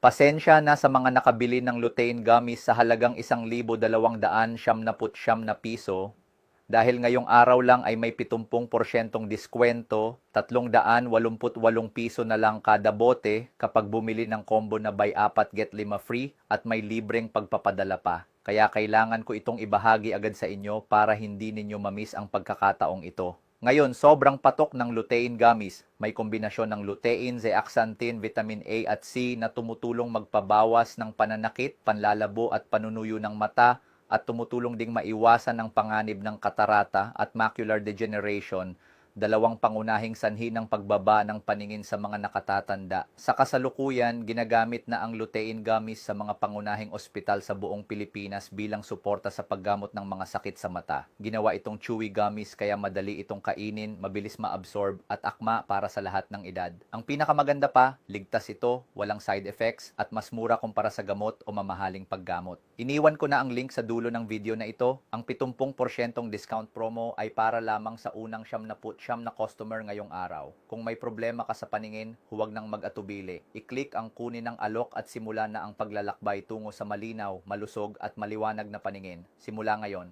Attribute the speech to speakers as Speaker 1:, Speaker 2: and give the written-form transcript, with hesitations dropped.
Speaker 1: Pasensya na sa mga nakabili ng lutein gummies sa halagang 1,299 na piso dahil ngayong araw lang ay may 70% diskwento, 388 piso na lang kada bote kapag bumili ng combo na buy 4 get 5 free at may libreng pagpapadala pa. Kaya kailangan ko itong ibahagi agad sa inyo para hindi ninyo mamiss ang pagkakataong ito. Ngayon, sobrang patok ng lutein gummies. May kombinasyon ng lutein, zeaxanthin, vitamin A at C na tumutulong magpabawas ng pananakit, panlalabo at panunuyo ng mata at tumutulong ding maiwasan ang panganib ng katarata at macular degeneration, dalawang pangunahing sanhi ng pagbaba ng paningin sa mga nakatatanda. Sa kasalukuyan, ginagamit na ang lutein gummies sa mga pangunahing ospital sa buong Pilipinas bilang suporta sa paggamot ng mga sakit sa mata. Ginawa itong chewy gummies kaya madali itong kainin, mabilis ma-absorb at akma para sa lahat ng edad. Ang pinakamaganda pa, ligtas ito, walang side effects at mas mura kumpara sa gamot o mamahaling paggamot. Iniwan ko na ang link sa dulo ng video na ito. Ang 70% discount promo ay para lamang sa unang 79 na customer ngayong araw. Kung may problema ka sa paningin, huwag nang mag-atubili. I-click ang kunin ng alok at simula na ang paglalakbay tungo sa malinaw, malusog at maliwanag na paningin. Simula ngayon.